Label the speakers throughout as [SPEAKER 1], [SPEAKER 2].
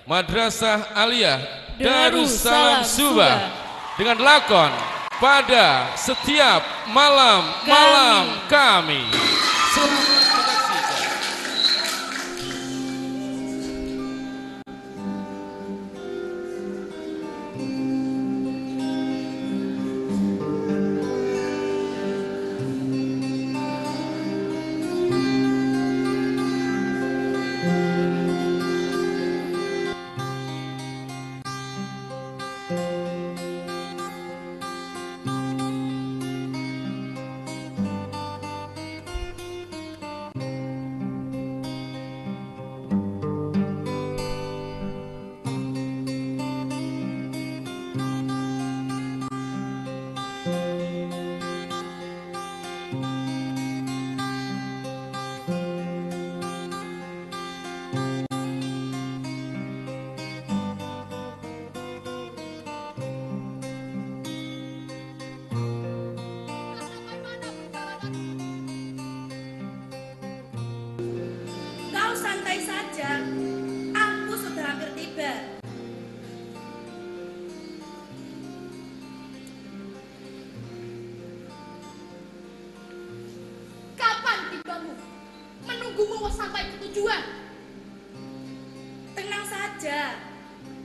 [SPEAKER 1] Madrasah Aliyah Darussalam Subah dengan lakon Pada Setiap Malam-Malam Kami.
[SPEAKER 2] Santai saja, aku sudah hampir tiba.
[SPEAKER 3] Kapan tibamu? Menunggumu sampai ke tujuan.
[SPEAKER 2] Tenang saja,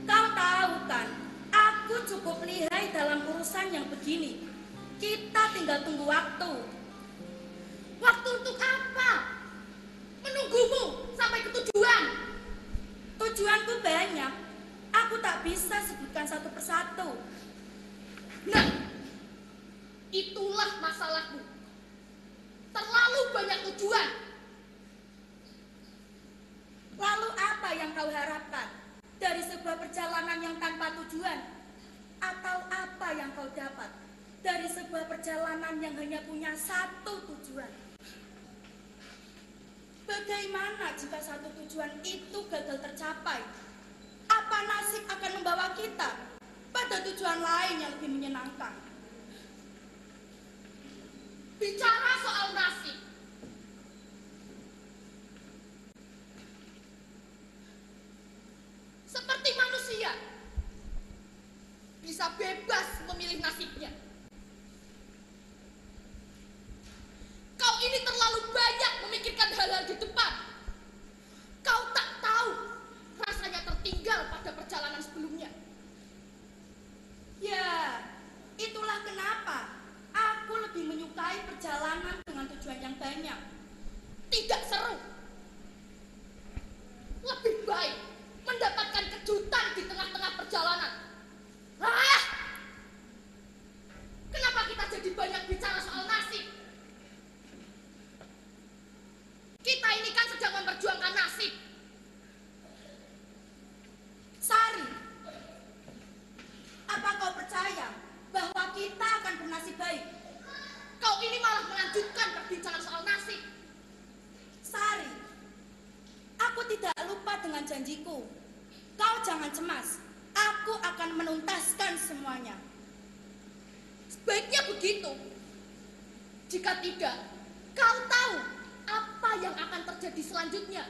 [SPEAKER 2] kau tahu kan, aku cukup lihai dalam urusan yang begini. Kita tinggal tunggu waktu.
[SPEAKER 3] Waktu untuk apa? Menunggumu sampai ke tujuan.
[SPEAKER 2] Tujuanku banyak, aku tak bisa sebutkan satu persatu.
[SPEAKER 3] Nah, itulah masalahmu. Terlalu banyak tujuan.
[SPEAKER 2] Lalu apa yang kau harapkan dari sebuah perjalanan yang tanpa tujuan? Atau apa yang kau dapat dari sebuah perjalanan yang hanya punya satu tujuan? Bagaimana jika satu tujuan itu gagal tercapai? Apa nasib akan membawa kita pada tujuan lain yang lebih menyenangkan?
[SPEAKER 3] Bicara soal nasib, seperti manusia bisa bebas memilih nasibnya. Kau ini terlalu banyak memikirkan hal-hal di depan. Kau tak tahu rasanya tertinggal pada perjalanan sebelumnya.
[SPEAKER 2] Ya, itulah kenapa aku lebih menyukai perjalanan dengan tujuan yang banyak.
[SPEAKER 3] Tidak seru. Lebih baik mendapatkan kejutan di tengah-tengah perjalanan. Kenapa kita jadi banyak bicara soal nasib? Kita ini kan sedang memperjuangkan nasib.
[SPEAKER 2] Sari, apa kau percaya bahwa kita akan bernasib baik?
[SPEAKER 3] Kau ini malah melanjutkan perbincangan soal nasib.
[SPEAKER 2] Sari, aku tidak lupa dengan janjiku. Kau jangan cemas, aku akan menuntaskan semuanya.
[SPEAKER 3] Sebaiknya begitu. Jika tidak, kau tahu apa yang akan terjadi selanjutnya.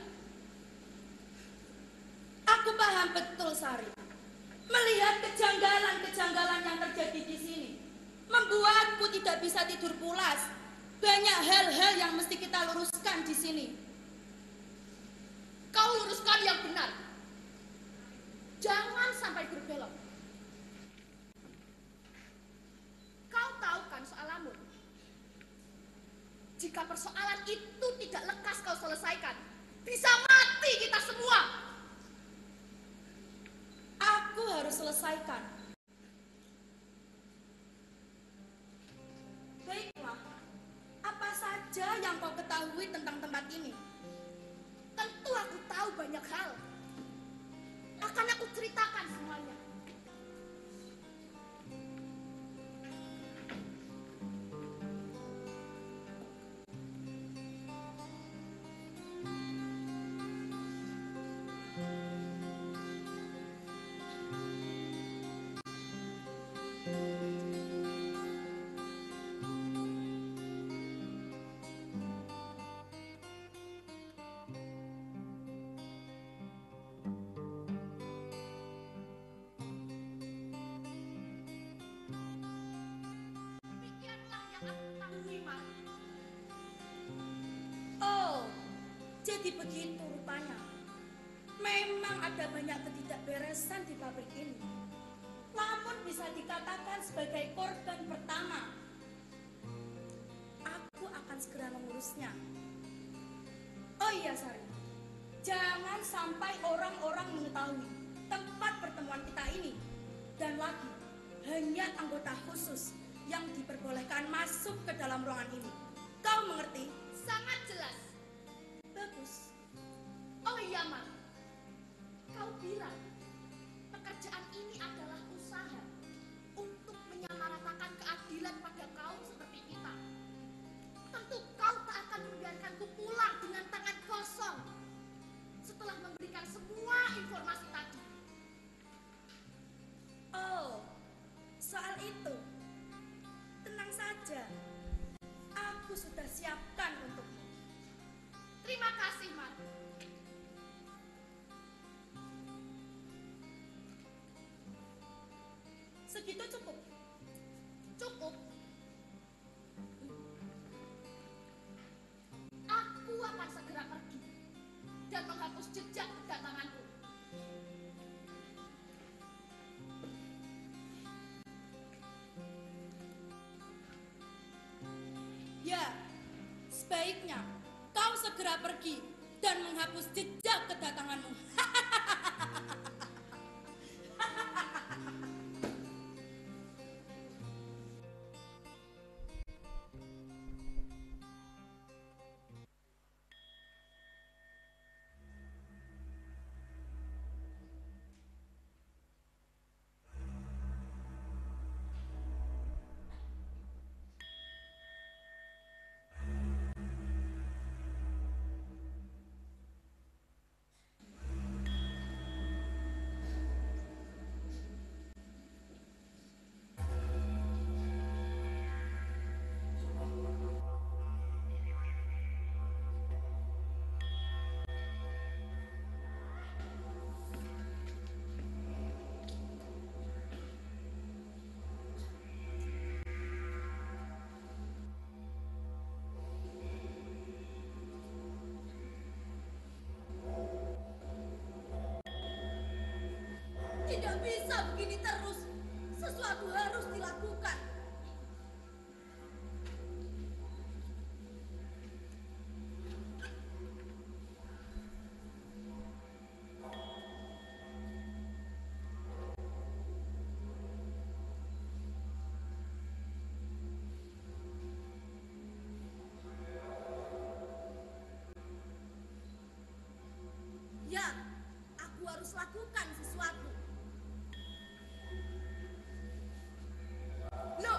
[SPEAKER 2] Aku paham betul, Sari. Melihat kejanggalan-kejanggalan yang terjadi di sini membuatku tidak bisa tidur pulas. Banyak hal-hal yang mesti kita luruskan di sini.
[SPEAKER 3] Kau luruskan yang benar. Jangan sampai berbelok. Kau tahu kan soalamu? Jika persoalan itu tidak lekas kau selesaikan, bisa mati kita semua.
[SPEAKER 2] Aku harus selesaikan. Baiklah, apa saja yang kau ketahui tentang tempat ini?
[SPEAKER 3] Tentu aku tahu banyak hal. Akan aku ceritakan semuanya.
[SPEAKER 2] Jadi begitu rupanya. Memang ada banyak ketidakberesan di pabrik ini. Namun bisa dikatakan sebagai korban pertama. Aku akan segera mengurusnya. Oh iya Sari, jangan sampai orang-orang mengetahui tempat pertemuan kita ini. Dan lagi, hanya anggota khusus yang diperbolehkan masuk ke dalam ruangan ini. Kau mengerti?
[SPEAKER 3] Sangat jelas.
[SPEAKER 2] Bagus.
[SPEAKER 3] Oh iya, Mar. Kau bilang pekerjaan ini adalah usaha untuk menyamaratakan keadilan pada kaum seperti kita. Tentu kau tak akan membiarkanku pulang dengan tangan kosong setelah memberikan semua informasi tadi.
[SPEAKER 2] Oh, soal itu, tenang saja. Aku sudah siapkan untukmu.
[SPEAKER 3] Terima kasih, Mar.
[SPEAKER 2] Segitu cukup.
[SPEAKER 3] Cukup. Aku akan segera pergi dan menghapus jejak kedatanganku.
[SPEAKER 2] Ya, sebaiknya kau segera pergi dan menghapus jejak kedatanganmu. Tidak bisa begini terus. Sesuatu harus dilakukan. Ya, aku harus lakukan sesuatu. Loh,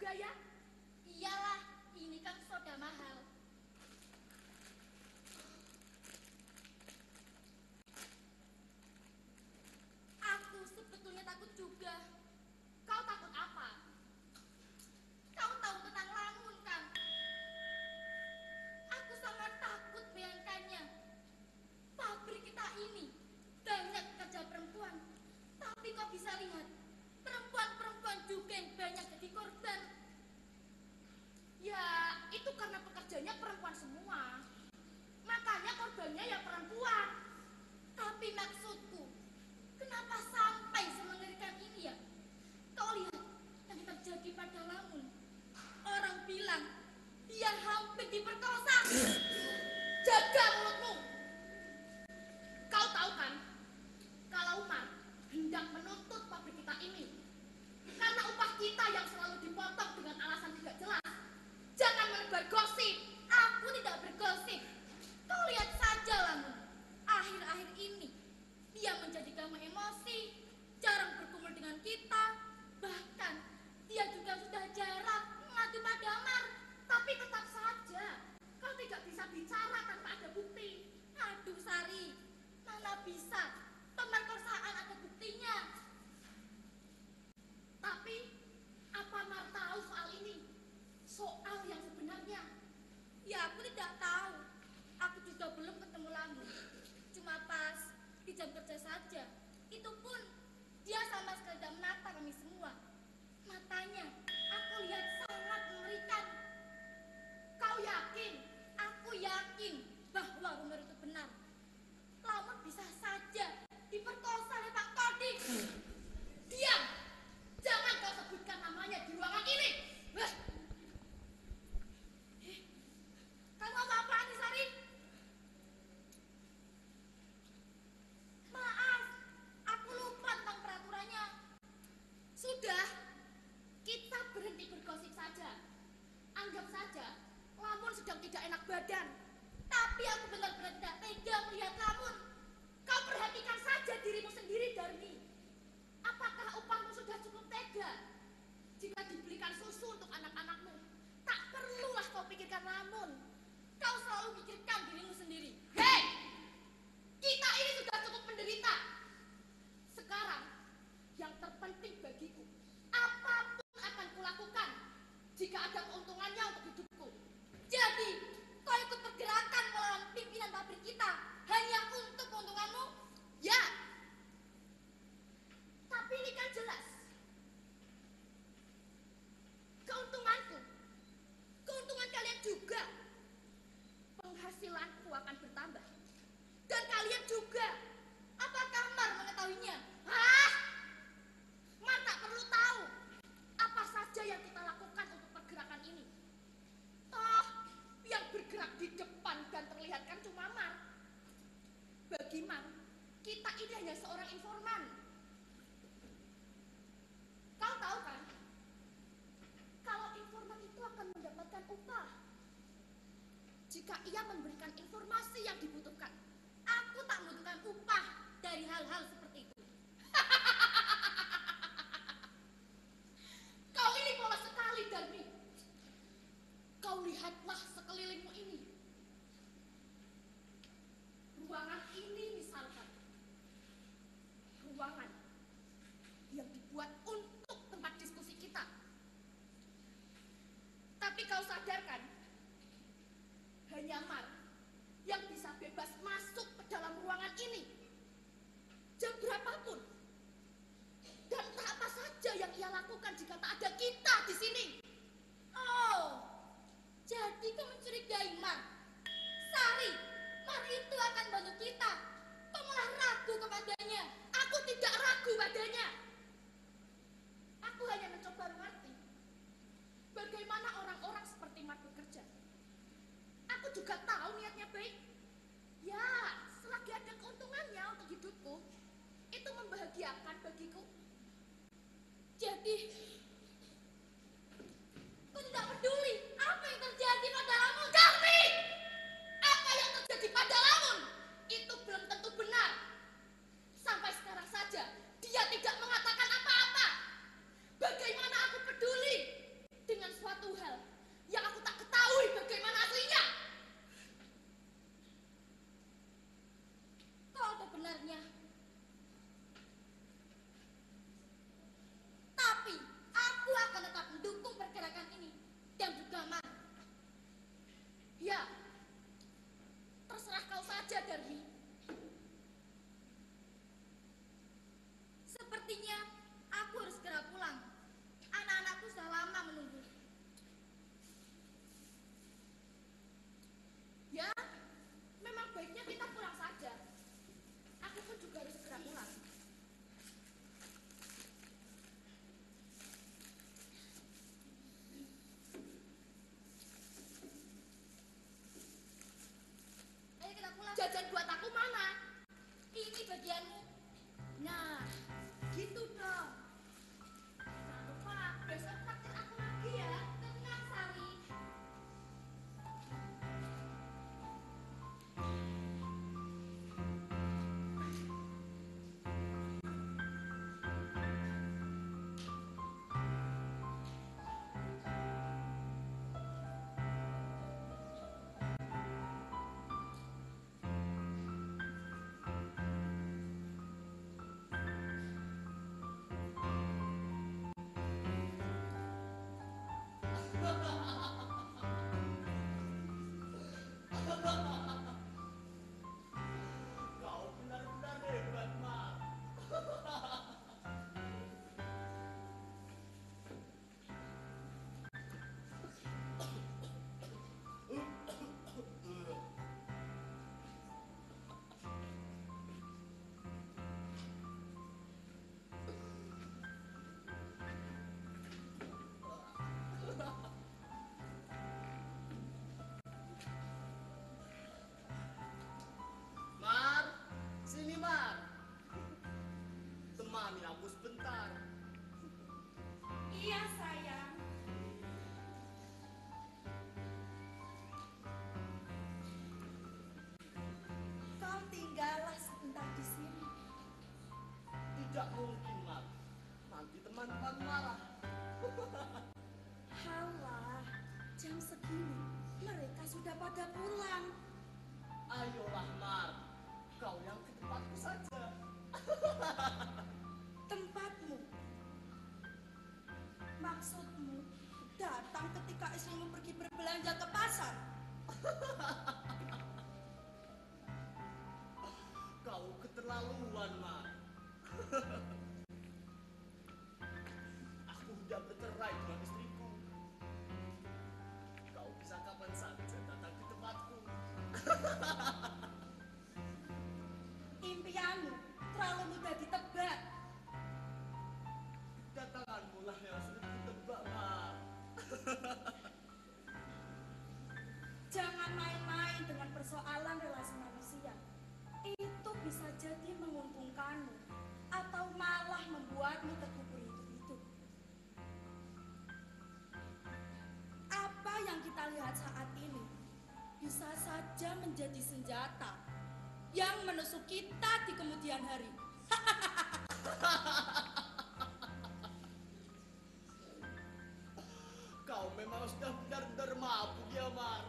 [SPEAKER 3] juga ya?
[SPEAKER 2] Iyalah, ini kan soda mahal. Aku sebetulnya takut juga.
[SPEAKER 3] Kau takut apa?
[SPEAKER 2] Kau tahu tentang lamun kan? Aku sangat takut bayangkannya. Pabrik kita ini banyak kerja perempuan. Tapi kau bisa lihat, perempuan-perempuan juga yang banyak jadi korban.
[SPEAKER 3] Ya, itu karena pekerjanya perempuan semua. Makanya korbannya ya perempuan.
[SPEAKER 2] Tapi maksudku, kenapa sampai semengerikan ini ya? Kau lihat yang terjadi pada Lamun. Orang bilang dia hampir diperkosa.
[SPEAKER 3] Jaga mulutmu. Kau tahu kan, kalau Umar hendak menuntut pabrik kita ini karena upah kita yang selalu dipotong dengan alasan tidak jelas. Jangan menebar gosip.
[SPEAKER 2] Aku tidak bergosip. Kau lihat saja Lamun. Akhir-akhir ini dia menjadi kamu emosi, jarang berkumpul dengan kita. Bahkan dia juga sudah jarang mengadu pada Amar.
[SPEAKER 3] Tapi tetap saja, kau tidak bisa bicara tanpa ada bukti.
[SPEAKER 2] Aduh Sari, mana bisa pemerkosaan ada buktinya.
[SPEAKER 3] Tapi, apa Mar tahu soal ini? Soal yang sebenarnya.
[SPEAKER 2] Ya aku tidak tahu. Aku juga belum ketemu Lamun. Cuma pas di jam kerja saja. Itu pun dia sama sekali tidak menata kami semua. Matanya aku lihat sangat mengerikan.
[SPEAKER 3] Kau yakin?
[SPEAKER 2] Aku yakin bahwa rumor itu benar. Lamun bisa saja diperkosa oleh Pak Kodik.
[SPEAKER 3] Diam! Jangan kau sebutkan namanya di ruangan ini.
[SPEAKER 2] Kamu apa-apaan nih Sari? Maaf, aku lupa tentang peraturannya.
[SPEAKER 3] Sudah, kita berhenti bergosip saja. Anggap saja, Lamun sedang tidak enak badan.
[SPEAKER 2] Tapi aku benar-benar tidak tega melihat Lamun.
[SPEAKER 3] Kau perhatikan saja dirimu sendiri, Darmi. Apakah upahmu sudah cukup tega? Jika dibelikan susu untuk anak-anakmu, tak perlulah kau pikirkan Lamun.
[SPEAKER 2] Kau selalu pikirkan dirimu sendiri.
[SPEAKER 3] Hei! Kita ini sudah cukup menderita. Sekarang, yang terpenting bagiku, apapun akan kulakukan jika ada keuntungannya untuk hidupku.
[SPEAKER 2] Jadi, kau ikut pergerakan melawan pimpinan pabrik kita hanya untuk keuntunganmu?
[SPEAKER 3] Ya, tapi ini kan jelas. Keuntunganku, keuntungan kalian juga. Penghasilanku akan bertambah. Dan kalian juga.
[SPEAKER 2] Apakah Mar mengetahuinya?
[SPEAKER 3] Hah? Mar tak perlu tahu apa saja yang kita lakukan untuk pergerakan ini. Toh, yang bergerak di depan dan terlihat kan cuma Mar. Bagi Mar, kita ini hanya seorang informan. Kau tahu kan, kalau informan itu akan mendapatkan upah jika ia memberikan informasi yang dibutuhkan.
[SPEAKER 2] Aku tak membutuhkan upah dari hal-hal seperti itu.
[SPEAKER 3] Kau ini polos sekali, Darmi. Kau lihatlah sekelilingmu ini. Ruangan ini misalkan. Ruangan yang dibuat untuk tempat diskusi kita. Tapi kau sadarkan, hanya Mar yang bisa bebas masuk ke dalam ruangan ini. Jam berapapun. Dan tak apa saja yang ia lakukan jika tak ada kita di sini.
[SPEAKER 2] Oh, jadi kau mencurigai Mar? Sari, Mar itu akan bantu kita. Kau malah ragu kepadanya.
[SPEAKER 3] Aku tidak ragu padanya. Aku hanya mencoba mengerti bagaimana orang-orang seperti Mar bekerja. Aku juga tahu niatnya baik. Ya, selagi ada keuntungannya untuk hidupku, itu membahagiakan bagiku.
[SPEAKER 2] Jadi, kau tidak peduli apa yang terjadi pada Lamun?
[SPEAKER 3] Darmi! Apa yang terjadi pada Lamun? Itu belum tentu benar. Sampai sekarang saja, dia tidak mengatakan apa-apa. Bagaimana aku peduli dengan bagianmu.
[SPEAKER 2] Nah, gitu dong.
[SPEAKER 3] Jangan lupa besok traktir aku lagi ya. Tenang Sari.
[SPEAKER 4] Kau benar-benar hebat, Mar. Mar, sini Mar. Temani aku sebentar.
[SPEAKER 2] Iya sayang. Kau tinggallah sebentar di sini.
[SPEAKER 4] Tidak mungkin, Mar. Nanti teman-teman marah.
[SPEAKER 2] Halah, jam segini mereka sudah pada pulang.
[SPEAKER 4] Ayolah, Mar. Kau yang ke tempatku saja.
[SPEAKER 2] Tempatmu. Maksudmu datang ketika istrimu pergi berbelanja ke pasar?
[SPEAKER 4] Kau keterlaluan, Mar. Aku sudah bercerai dengan istriku. Kau bisa kapan saja datang ke tempatku.
[SPEAKER 2] Impianmu terlalu mudah ditebak.
[SPEAKER 4] Datanganmu lah yang sulit ditebak, Mar.
[SPEAKER 2] Jangan main-main dengan persoalan relasi manusia. Itu bisa jadi menguntungkanmu atau malah membuatmu terkubur hidup-hidup. Apa yang kita lihat saat ini bisa saja menjadi senjata yang menusuk kita di kemudian hari.
[SPEAKER 4] Kau memang sudah benar-benar mabuk ya, Mar.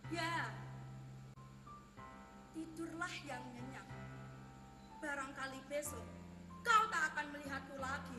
[SPEAKER 2] Ya, tidurlah yang nyenyak. Barangkali besok kau tak akan melihatku lagi.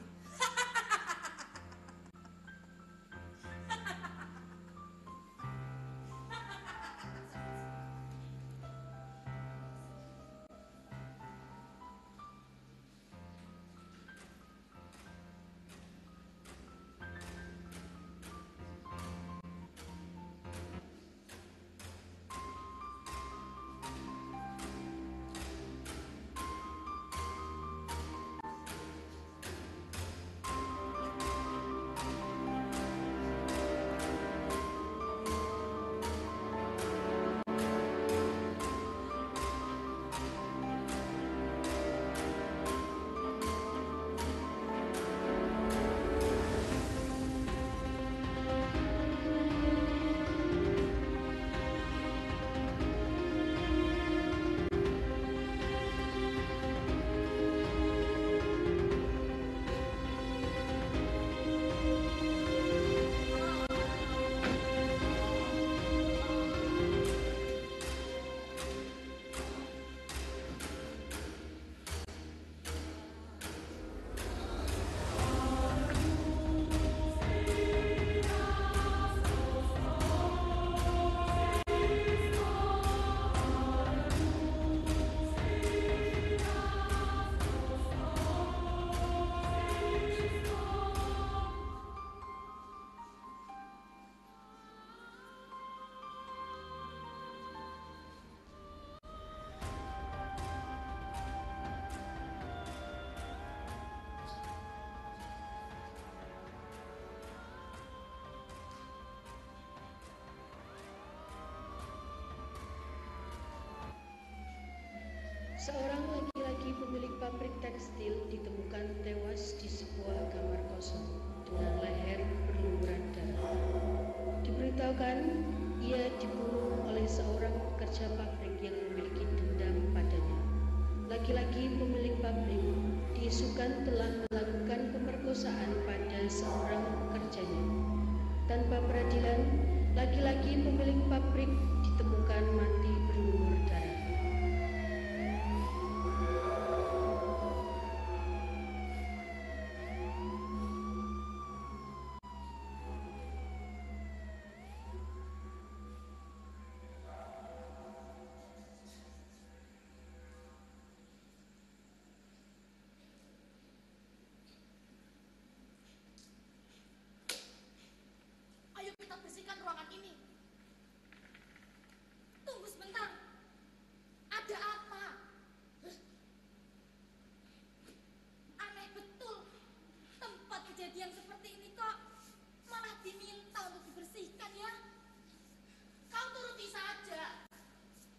[SPEAKER 5] Seorang laki-laki pemilik pabrik tekstil ditemukan tewas di sebuah kamar kosong dengan leher berlumuran darah. Diberitahukan ia dibunuh oleh seorang pekerja pabrik yang memiliki dendam padanya. Laki-laki pemilik pabrik diisukan telah melakukan pemerkosaan pada seorang pekerjanya. Tanpa peradilan, laki-laki pemilik pabrik ditemukan mati berlumur darah.
[SPEAKER 3] Ayo kita bersihkan ruangan ini. Tunggu sebentar. Ada apa? Aneh betul. Tempat kejadian seperti ini kok malah diminta untuk dibersihkan ya. Kau turuti saja.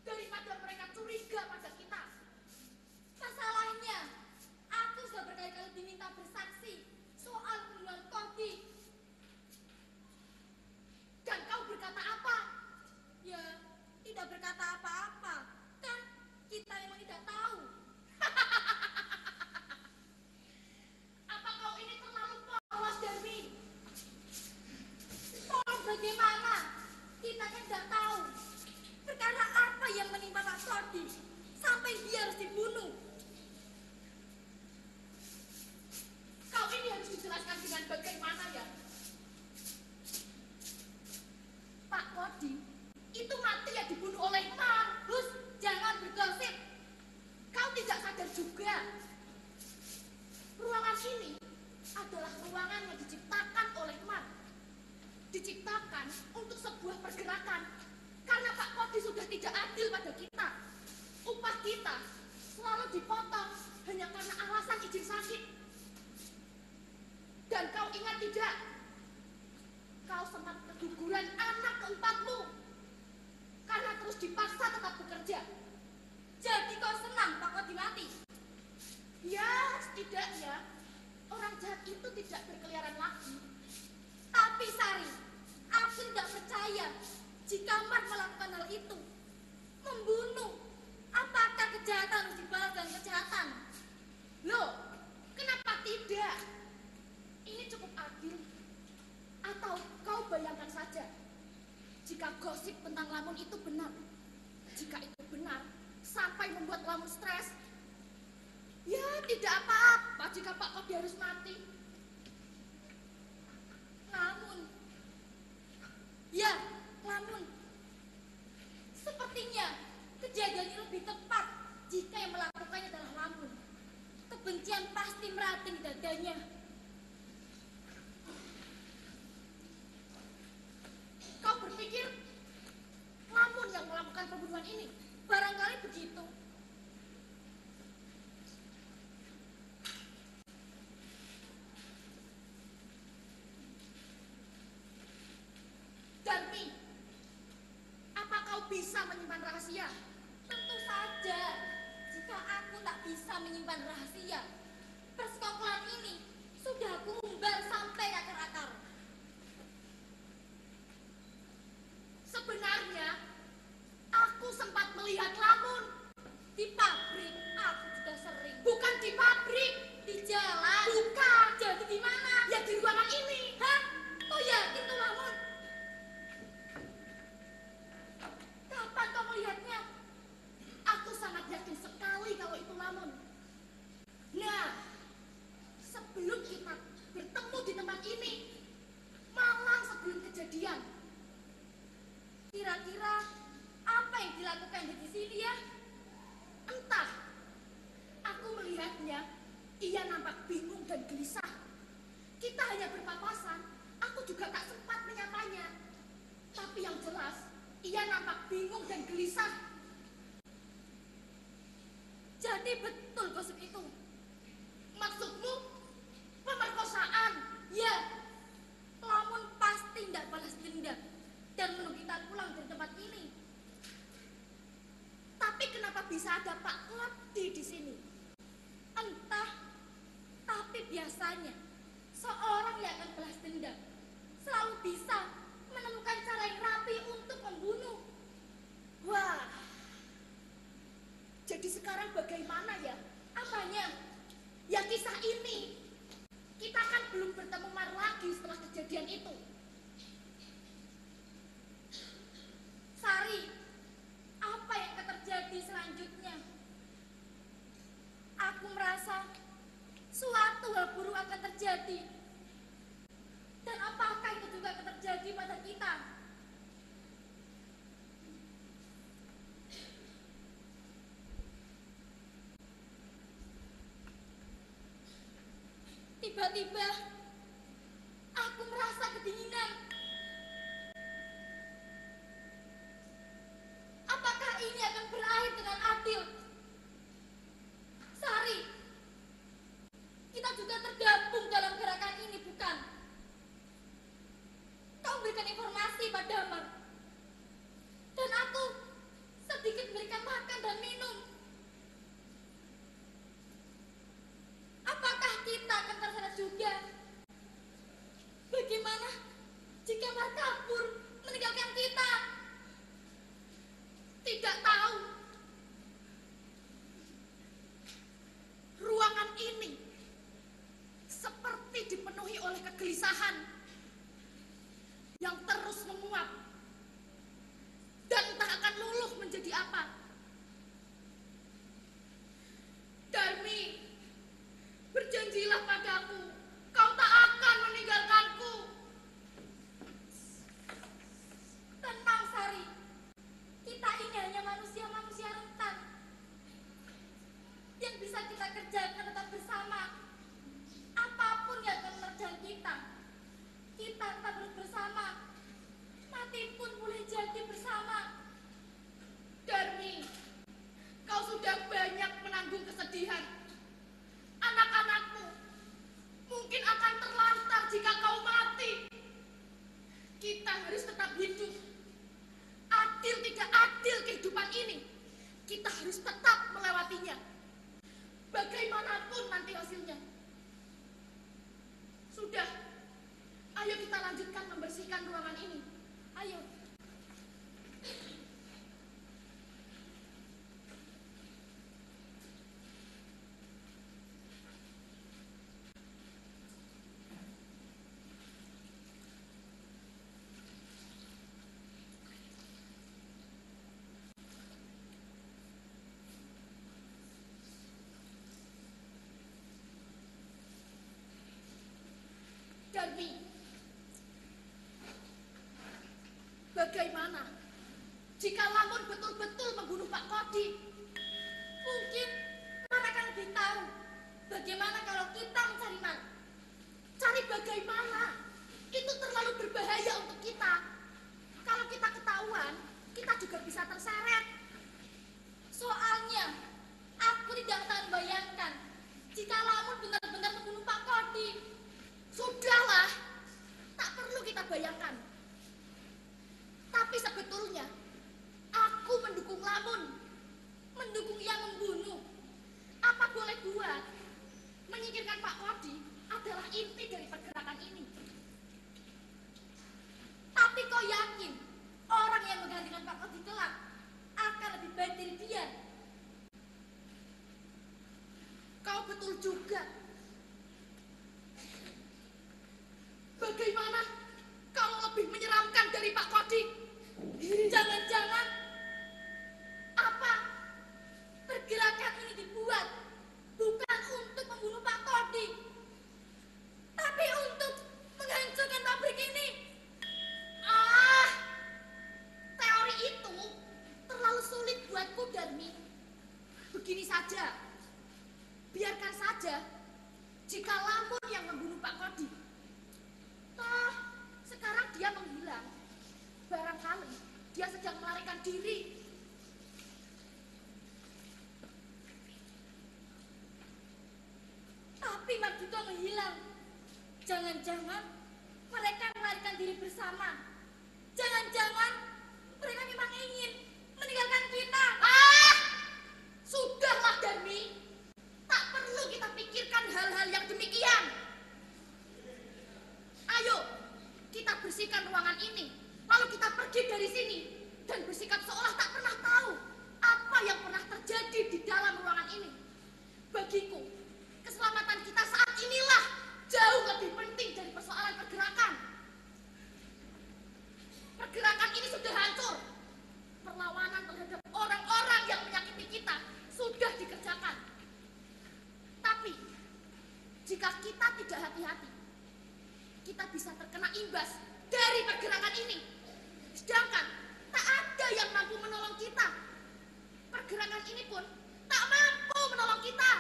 [SPEAKER 3] Daripada mereka curiga pada kita. Masalahnya, aku sudah berkali-kali diminta bersaksi soal pembunuhan Kodi. Dan kau berkata apa?
[SPEAKER 2] Ya, tidak berkata apa-apa. Kan kita memang tidak tahu.
[SPEAKER 3] Apa kau ini terlalu polos, Darmi?
[SPEAKER 2] Polos bagaimana? Kita kan tidak tahu. Perkara apa yang menimpa Pak Kodi sampai dia harus dibunuh?
[SPEAKER 3] Kau ini harus dijelaskan dengan bagaimana ya? Pak Kodi itu mati ya dibunuh oleh
[SPEAKER 2] Hus, jangan bergosip.
[SPEAKER 3] Kau tidak sadar juga. Ruangan ini adalah ruangan yang diciptakan oleh Man. Diciptakan untuk sebuah pergerakan. Karena Pak Kodi sudah tidak adil pada kita. Upah kita selalu dipotong hanya karena alasan izin sakit. Dan kau ingat tidak? Kau sempat keguguran anak keempatmu. Karena terus dipaksa tetap bekerja.
[SPEAKER 2] Jadi kau senang Pak Kodi mati?
[SPEAKER 3] Ya, setidaknya orang jahat itu tidak berkeliaran lagi.
[SPEAKER 2] Tapi Sari, aku tidak percaya jika Mar melakukan hal itu. Membunuh. Apakah kejahatan harus dibalas dengan kejahatan?
[SPEAKER 3] Loh, kenapa tidak? Ini cukup adil. Atau kau bayangkan saja, jika gosip tentang Lamun itu benar. Jika itu benar, sampai membuat Lamun stres, ya tidak apa-apa jika Pak Kodi harus mati.
[SPEAKER 2] Lamun. Ya, Lamun. Sepertinya kejadian ini lebih tepat jika yang melakukannya adalah Lamun. Kebencian pasti merating di dadanya.
[SPEAKER 3] Kau berpikir Lamun yang melakukan pembunuhan ini?
[SPEAKER 2] Barangkali begitu.
[SPEAKER 3] Darmi, apa kau bisa menyimpan rahasia?
[SPEAKER 2] Tentu saja, jika aku tak bisa menyimpan rahasia, persekongkolan ini sudah aku umbar sampai akar-akar.
[SPEAKER 3] Sebenarnya, aku sempat melihat Lamun.
[SPEAKER 2] Di pabrik, aku juga sering.
[SPEAKER 3] Bukan di pabrik.
[SPEAKER 2] Di jalan.
[SPEAKER 3] Bukan.
[SPEAKER 2] Jadi di mana?
[SPEAKER 3] Ya di ruangan ini.
[SPEAKER 2] Hah? Kau yakin tuh Lamun?
[SPEAKER 3] Kapan kau melihatnya? Aku sangat yakin sekali kalau itu Lamun. Nah, sebelum kita bertemu di tempat ini, malam sebelum kejadian,
[SPEAKER 2] Kira-kira apa yang dilakukan di sini ya?
[SPEAKER 3] entah, aku melihatnya, ia nampak bingung dan gelisah. Kita hanya berpapasan, aku juga tak sempat menyapanya. Tapi yang jelas, ia nampak bingung dan gelisah.
[SPEAKER 2] Jadi betul gosip itu.
[SPEAKER 3] Maksudmu, pemerkosaan?
[SPEAKER 2] Ya, Lamun pasti tidak balas dendam dan menunggu kita pulang dari tempat ini.
[SPEAKER 3] Tapi kenapa bisa ada Pak Kodi biasanya seorang yang akan balas dendam selalu bisa menemukan cara yang rapi untuk membunuh.
[SPEAKER 6] Wah, jadi sekarang bagaimana ya?
[SPEAKER 3] Apanya?
[SPEAKER 6] Ya kisah ini. Kita kan belum bertemu Mar lagi setelah kejadian itu.
[SPEAKER 3] Sari, apa yang akan terjadi selanjutnya? Aku merasa suatu hal buruk akan terjadi. Dan apakah itu juga akan terjadi pada kita? Tiba-tiba aku merasa kedinginan. Apakah ini akan berakhir dengan adil? Sari, kita juga tergabung dalam gerakan ini, bukan? Kau berikan informasi pada Amar. Dan aku sedikit berikan makan dan minum. Apakah kita akan terseret juga? Bagaimana jika Mar kabur meninggalkan kita?
[SPEAKER 6] Tidak tahu. Ruangan ini seperti dipenuhi oleh kegelisahan yang terus menguap dan tak akan luluh menjadi apa. Darmi, berjanjilah padaku, kau tak akan meninggalkanku.
[SPEAKER 3] Tenang, Sari. Kita ini hanya manusia-manusia rentan. Yang bisa kita kerjakan tetap bersama. Apapun yang akan menerjang kita, kita tetap bersama. Mati pun boleh jadi bersama.
[SPEAKER 6] Darmi, kau sudah banyak menanggung kesedihan. Anak-anakmu mungkin akan terlantar jika kau mati. Kita harus tetap hidup. Adil tidak adil kehidupan ini, kita harus tetap melewatinya. Bagaimanapun nanti hasilnya. Sudah, ayo kita lanjutkan membersihkan ruangan ini. Ayo. Darmi, bagaimana jika Lamun betul-betul membunuh Pak Kodi?
[SPEAKER 3] Mungkin Mar akan lebih tahu bagaimana kalau kita mencari Mar.
[SPEAKER 6] Cari bagaimana? Itu terlalu berbahaya untuk kita. Kalau kita ketahuan, kita juga bisa terseret.
[SPEAKER 3] Soalnya, aku tidak akan bayangkan jika Lamun benar-benar membunuh Pak Kodi.
[SPEAKER 6] Sudahlah, tak perlu kita bayangkan. Tapi sebetulnya, aku mendukung Lamun.
[SPEAKER 3] Mendukung yang membunuh.
[SPEAKER 6] Apa boleh buat? Menyingkirkan Pak Kodi adalah inti dari pergerakan ini.
[SPEAKER 3] Tapi kau yakin orang yang menggantikan Pak Kodi kelak akan lebih baik dari dia?
[SPEAKER 6] Kau betul juga. Bagaimana kalau lebih menyeramkan dari Pak Kodi?
[SPEAKER 3] Jangan-jangan apa pergerakan ini dibuat bukan untuk membunuh Pak Kodi, tapi untuk menghancurkan pabrik ini.
[SPEAKER 6] Teori itu terlalu sulit buatku, Darmi. Begini saja, biarkan saja jika Lamun yang membunuh Pak Kodi. Toh, sekarang dia menghilang. Barangkali dia sedang melarikan diri.
[SPEAKER 3] Tapi Mar juga menghilang. Jangan-jangan mereka melarikan diri bersama. Jangan-jangan mereka memang ingin meninggalkan kita.
[SPEAKER 6] Sudahlah, Darmi. Tak perlu kita pikirkan hal-hal yang demikian. Jika kita tidak hati-hati, kita bisa terkena imbas dari pergerakan ini. Sedangkan tak ada yang mampu menolong kita. Pergerakan ini pun tak mampu menolong kita.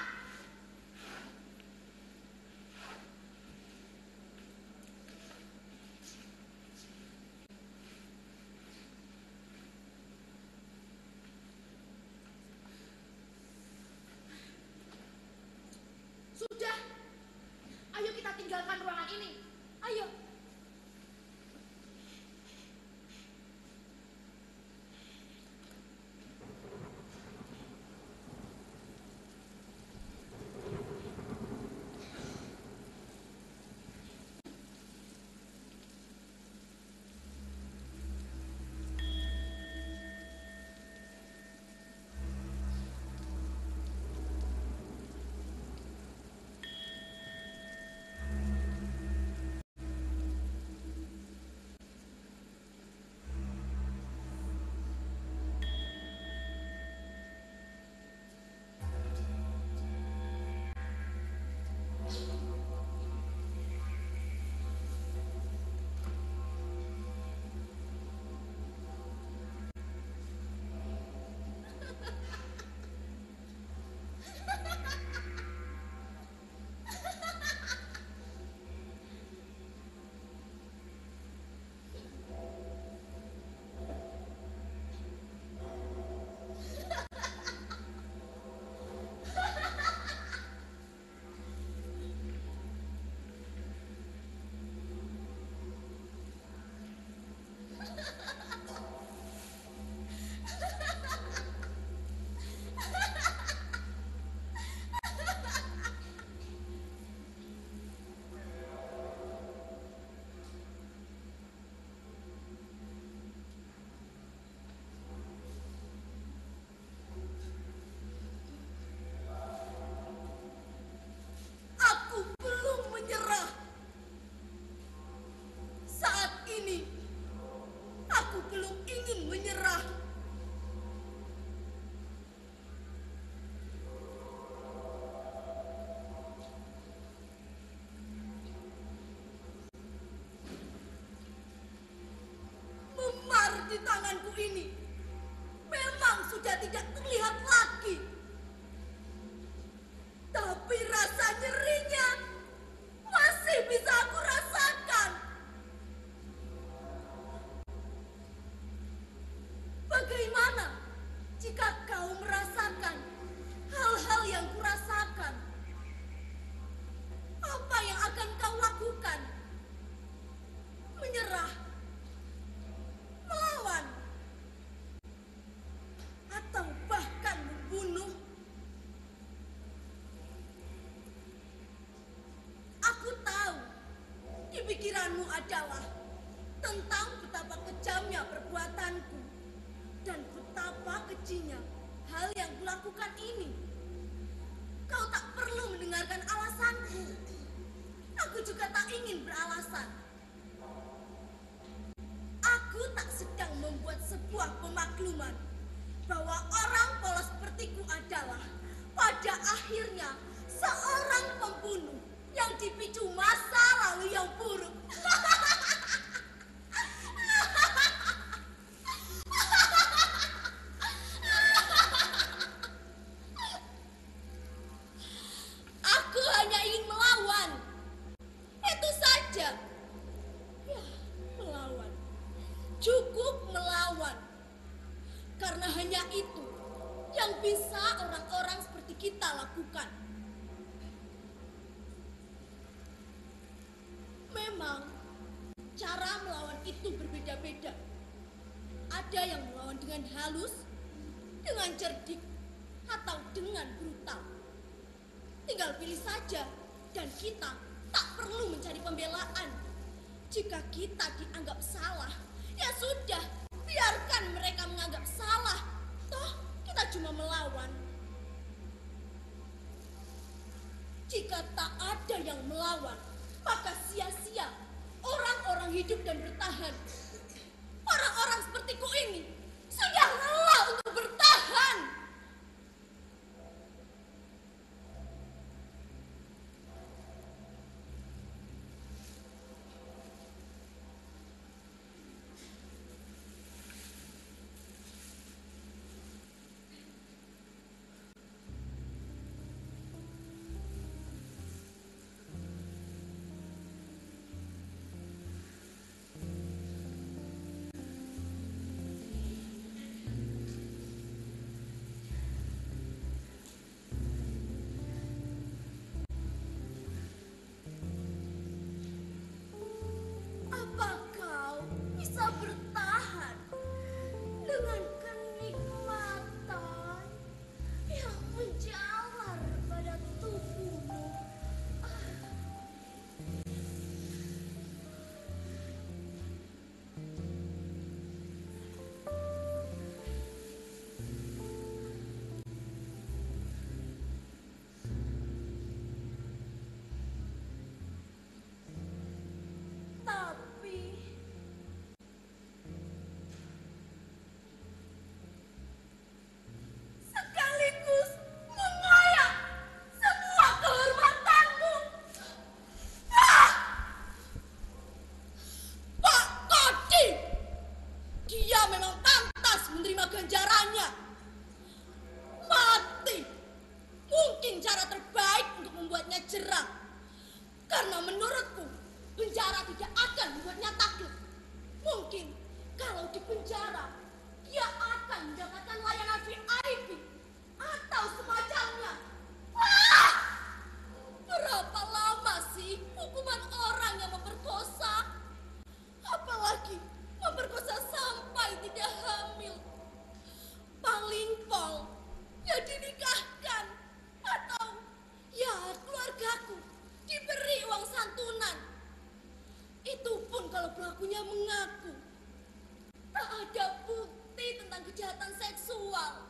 [SPEAKER 6] Sudah, ayo kita tinggalkan ruangan ini. Ayo. Di tanganku ini memang sudah tidak terlihat lagi, tapi rasa nyerinya masih bisa aku rasakan. Bagaimana jika kau merasakan hal-hal yang kurasakan? Apa yang akan kau lakukan? Menyerah? Melawan, atau bahkan membunuh? Aku tahu di pikiranmu adalah tentang betapa kejamnya perbuatanku dan betapa kejinya hal yang kulakukan ini. Kau tak perlu mendengarkan alasanku. Aku juga tak ingin beralasan. Aku tak sedang membuat sebuah pemakluman bahwa orang polos sepertiku adalah pada akhirnya seorang pembunuh yang dipicu masa lalu yang buruk. Aku hanya ingin melawan. Itu saja. Ya, melawan. Cukup melawan. Karena hanya itu yang bisa orang-orang seperti kita lakukan. Memang cara melawan itu berbeda-beda. Ada yang melawan dengan halus, dengan cerdik, atau dengan brutal. Tinggal pilih saja, dan kita tak perlu mencari pembelaan. Jika kita dianggap salah, ya sudah, biarkan mereka menganggap salah. Toh, kita cuma melawan. Jika tak ada yang melawan, maka sia-sia orang-orang hidup dan bertahan. Orang-orang sepertiku ini sudah lelah untuk bertahan. jerah. Karena menurutku, penjara tidak akan membuatnya takluk. Mungkin kalau di penjara, dia akan mendapatkan layanan VIP atau semacamnya. Wah! Berapa lama sih hukuman orang yang memperkosa? Apalagi memperkosa sampai tidak hamil. Paling pol, ya dinikahkan. Atau ya keluargaku diberi uang santunan. Itu pun kalau pelakunya mengaku. Tak ada bukti tentang kejahatan seksual.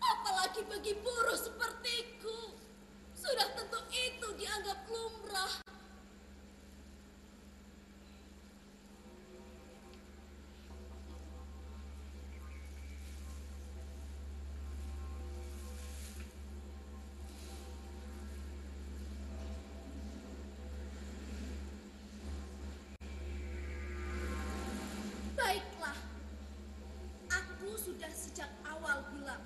[SPEAKER 6] Apalagi bagi buruh sepertiku. Sudah tentu itu dianggap lumrah. Baiklah, aku sudah sejak awal bilang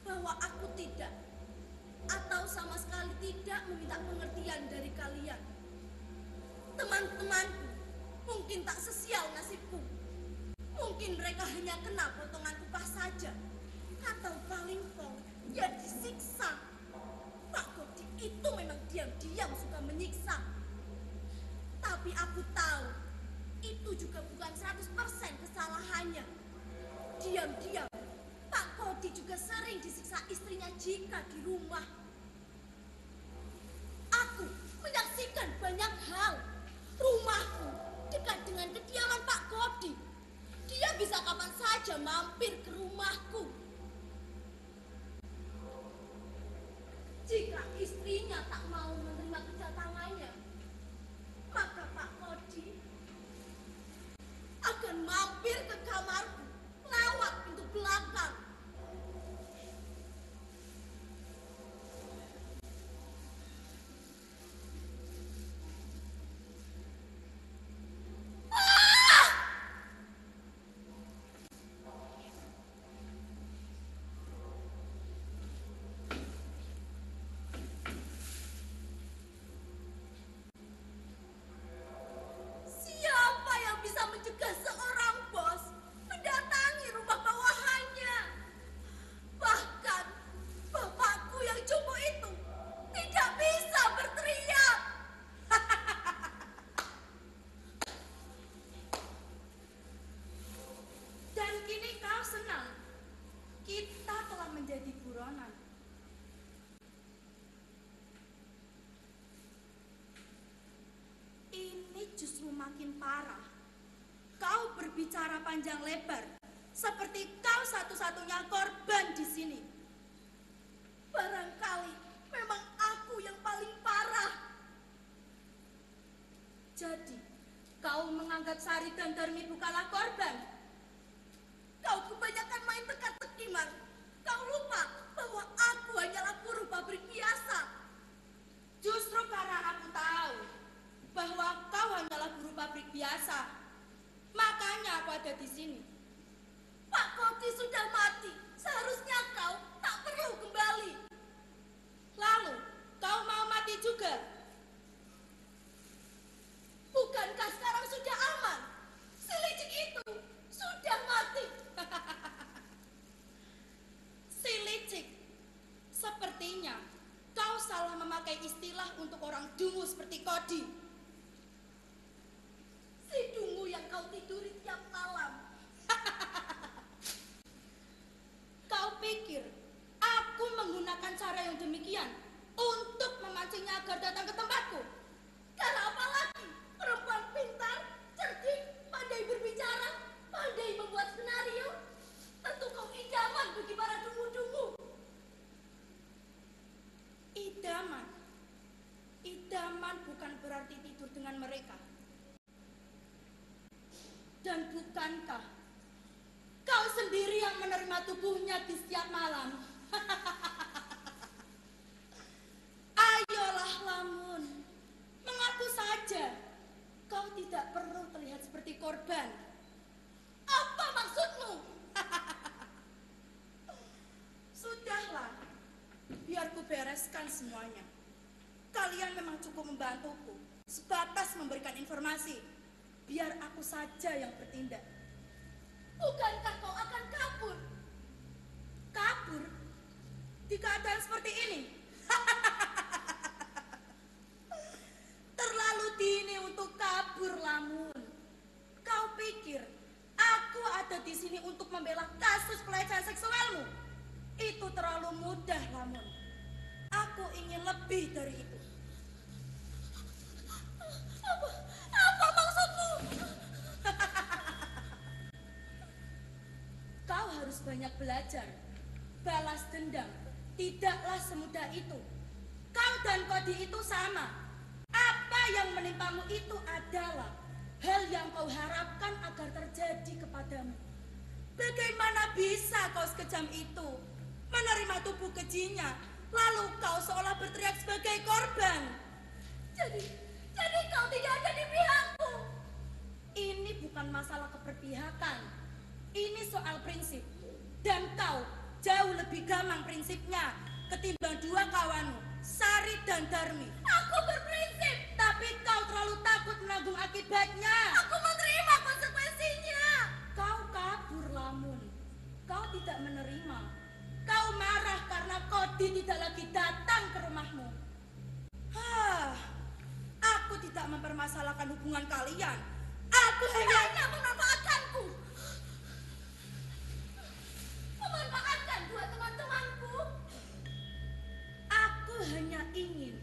[SPEAKER 6] bahwa aku tidak atau sama sekali tidak meminta pengertian dari kalian. Teman-temanku mungkin tak sesial nasibku. Mungkin mereka hanya kena potongan upah saja. Atau paling pol, ya disiksa. Pak Godi itu memang diam-diam suka menyiksa. Tapi aku tahu, itu juga bukan 100% kesalahannya. Diam-diam, Pak Godi juga sering disiksa istrinya jika di rumah. Aku menyaksikan banyak hal. Rumahku dekat dengan kediaman Pak Godi. Dia bisa kapan saja mampir ke rumahku. Jika istrinya tak mau menerima kedatangannya, maka Pak Godi akan mampir ke kamarku lewat pintu belakang. Siapa yang bisa mencegah seorang bos mendatangi rumah bawahannya? Bahkan bapakku yang cupu itu tidak bisa berteriak.
[SPEAKER 2] Dan kini kau senang. Kita telah menjadi buronan. Ini justru makin parah. Kau berbicara panjang lebar, seperti kau satu-satunya korban di sini.
[SPEAKER 6] Barangkali memang aku yang paling parah.
[SPEAKER 2] Jadi, kau menganggap Sari dan Darmi bukanlah korban?
[SPEAKER 6] Kau kebanyakan main teka-teki, Mar. Kau lupa bahwa aku hanyalah buruh pabrik biasa.
[SPEAKER 2] Justru karena aku tahu bahwa kau hanyalah buruh pabrik biasa, makanya aku ada di sini.
[SPEAKER 6] Pak Godi sudah mati. Seharusnya kau tak perlu kembali.
[SPEAKER 2] Lalu, kau mau mati juga?
[SPEAKER 6] Bukankah sekarang sudah aman? Si licik itu sudah mati.
[SPEAKER 2] Si licik, sepertinya kau salah memakai istilah untuk orang dungu seperti Kodi.
[SPEAKER 6] Si dungu yang kau tiduri tiap malam.
[SPEAKER 2] Kau pikir aku menggunakan cara yang demikian untuk memancingnya agar datang ke tempatku?
[SPEAKER 6] Karena apa lagi? Perempuan pintar, cerdik, pandai berbicara, pandai membuat skenario. Tentu kau idaman bagi para dungu-dungu.
[SPEAKER 2] Idaman. Idaman bukan berarti tidur dengan mereka. Dan bukankah kau sendiri yang menerima tubuhnya di setiap malam? Ayolah Lamun, mengaku saja. Kau tidak perlu terlihat seperti korban.
[SPEAKER 6] Apa maksudmu?
[SPEAKER 2] Sudahlah, biar ku bereskan semuanya. Kalian membantuku sebatas memberikan informasi. Biar aku saja yang bertindak.
[SPEAKER 6] Bukankah kau akan kabur?
[SPEAKER 2] Kabur? Di keadaan seperti ini? Terlalu dini untuk kabur, Lamun. Kau pikir aku ada di sini untuk membela kasus pelecehan seksualmu? Itu terlalu mudah, Lamun. Aku ingin lebih dari itu.
[SPEAKER 6] Apa maksudmu?
[SPEAKER 2] Kau harus banyak belajar. Balas dendam tidaklah semudah itu. Kau dan Kodi itu sama. Apa yang menimpamu itu adalah hal yang kau harapkan agar terjadi kepadamu. Bagaimana bisa kau sekejam itu menerima tubuh kejinya, lalu kau seolah berteriak sebagai korban?
[SPEAKER 6] Jadi kau tidak ada di pihakku.
[SPEAKER 2] Ini bukan masalah keberpihakan. Ini soal prinsip. Dan kau jauh lebih gamang prinsipnya ketimbang dua kawanmu, Sari dan Darmi.
[SPEAKER 6] Aku berprinsip.
[SPEAKER 2] Tapi kau terlalu takut menanggung akibatnya.
[SPEAKER 6] Aku menerima konsekuensinya.
[SPEAKER 2] Kau kabur, Lamun. Kau tidak menerima. Kau marah karena Kodi tidak lagi datang ke rumahmu. Aku tidak mempermasalahkan hubungan kalian. Aku
[SPEAKER 6] hanya memanfaatkanku. Memanfaatkan dua teman-temanku.
[SPEAKER 2] Aku hanya ingin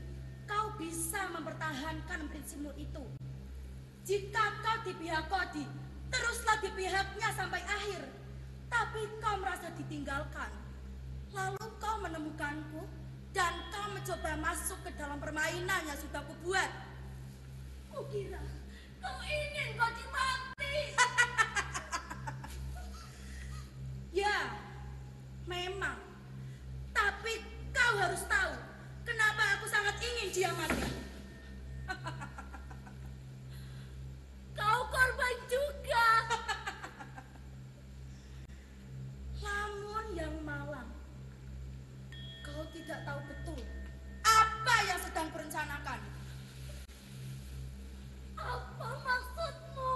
[SPEAKER 2] kau bisa mempertahankan prinsipmu itu. Jika kau di pihak Kodi, teruslah di pihaknya sampai akhir. Tapi kau merasa ditinggalkan. Lalu kau menemukanku dan kau mencoba masuk ke dalam permainan yang sudah kubuat.
[SPEAKER 6] Kukira kau ingin Kodi mati.
[SPEAKER 2] Ya, memang. Tapi kau harus tahu kenapa aku sangat ingin dia mati.
[SPEAKER 6] Kau korban juga.
[SPEAKER 2] Lamun yang malang, kau tidak tahu betul apa yang sedang kurencanakan.
[SPEAKER 6] Apa maksudmu?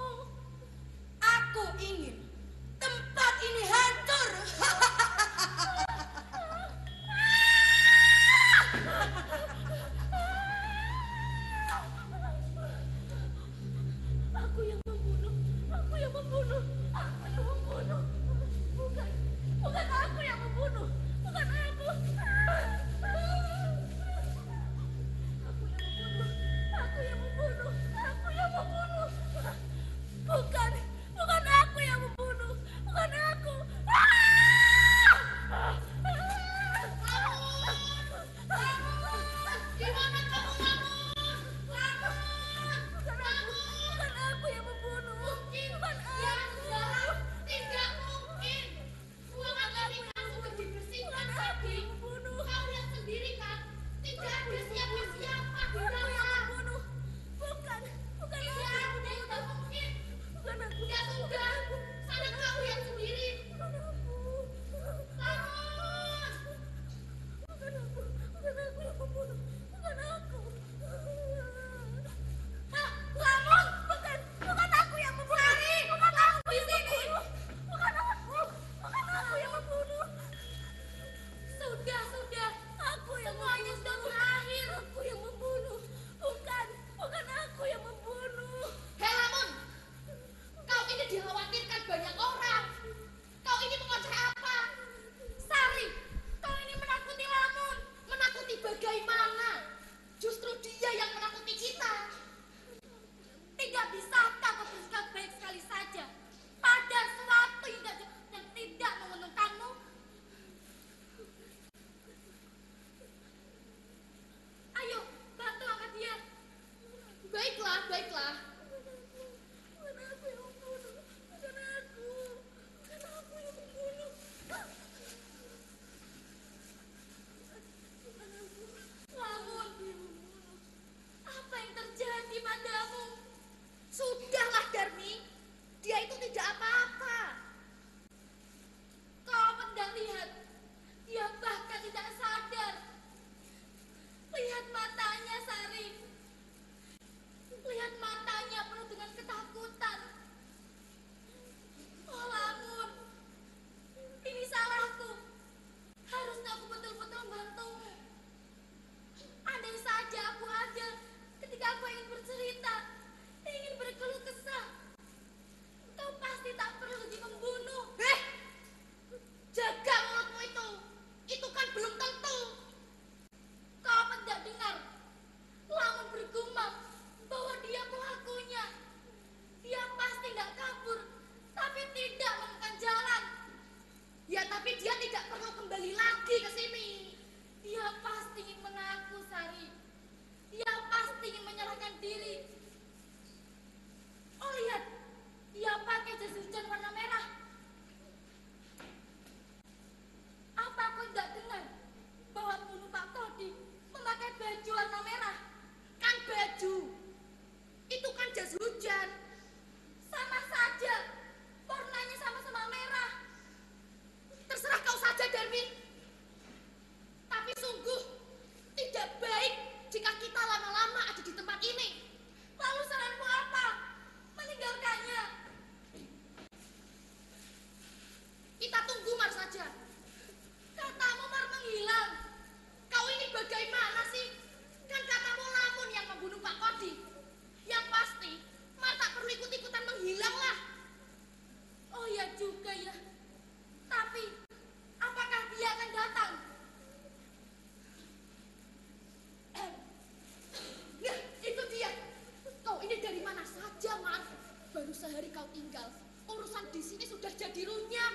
[SPEAKER 3] kau tinggal, urusan di sini sudah jadi runyam.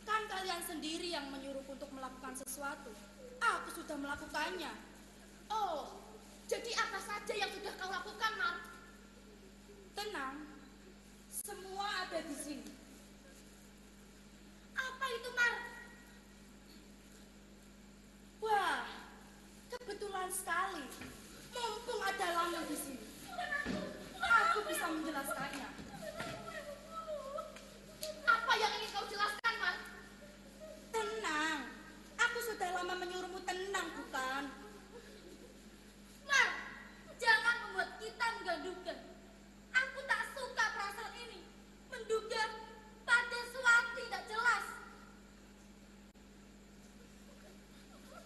[SPEAKER 2] Kan kalian sendiri yang menyuruh untuk melakukan sesuatu. Aku sudah melakukannya.
[SPEAKER 3] Oh, jadi apa saja yang sudah kau lakukan, Mar?
[SPEAKER 2] Tenang, semua ada di sini.
[SPEAKER 3] Apa itu, Mar?
[SPEAKER 2] Wah, kebetulan sekali. Mumpung ada Lamun di sini, aku bisa menjelaskannya.
[SPEAKER 3] Apa yang ingin kau jelaskan, Mar?
[SPEAKER 2] Tenang, aku sudah lama menyuruhmu tenang, bukan?
[SPEAKER 3] Mar, jangan membuat kita menggandungkan. Aku tak suka perasaan ini. Menduga pada suatu tidak jelas.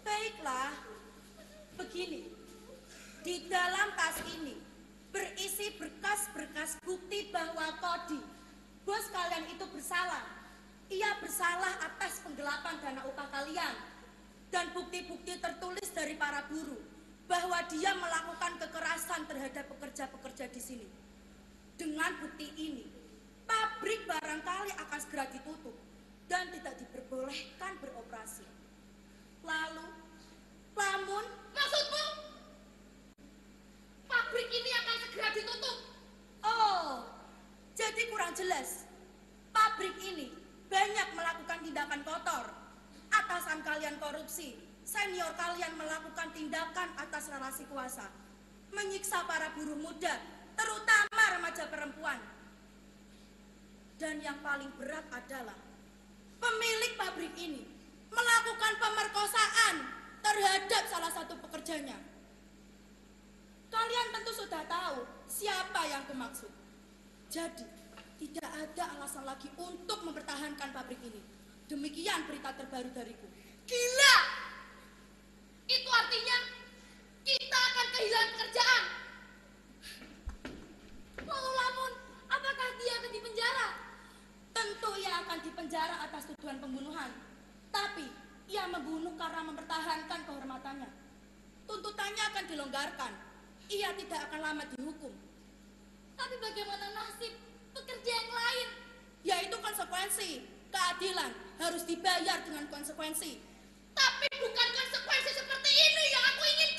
[SPEAKER 2] Baiklah, begini. Di dalam tas ini berisi berkas-berkas bukti bahwa Kodi, bos kalian itu bersalah. Ia bersalah atas penggelapan dana upah kalian. Dan bukti-bukti tertulis dari para buruh bahwa dia melakukan kekerasan terhadap pekerja-pekerja di sini. Dengan bukti ini, pabrik barangkali akan segera ditutup dan tidak diperbolehkan beroperasi. Lalu,
[SPEAKER 3] Maksudmu? Pabrik ini akan segera ditutup.
[SPEAKER 2] oh, jadi kurang jelas. Pabrik ini banyak melakukan tindakan kotor. Atasan kalian korupsi, senior kalian melakukan tindakan atas relasi kuasa, menyiksa para buruh muda, terutama remaja perempuan. Dan yang paling berat adalah pemilik pabrik ini melakukan pemerkosaan terhadap salah satu pekerjanya. Kalian tentu sudah tahu siapa yang kumaksud. Jadi, tidak ada alasan lagi untuk mempertahankan pabrik ini. Demikian berita terbaru dariku.
[SPEAKER 3] Gila! Itu artinya kita akan kehilangan pekerjaan. Lalu Lamun, apakah dia akan dipenjara?
[SPEAKER 2] Tentu ia akan dipenjara atas tuduhan pembunuhan. Tapi ia membunuh karena mempertahankan kehormatannya. Tuntutannya akan dilonggarkan. Ia tidak akan lama dihukum.
[SPEAKER 3] Tapi bagaimana nasib pekerja yang lain?
[SPEAKER 2] Yaitu konsekuensi. Keadilan harus dibayar dengan konsekuensi.
[SPEAKER 3] Tapi bukan konsekuensi seperti ini yang aku inginkan.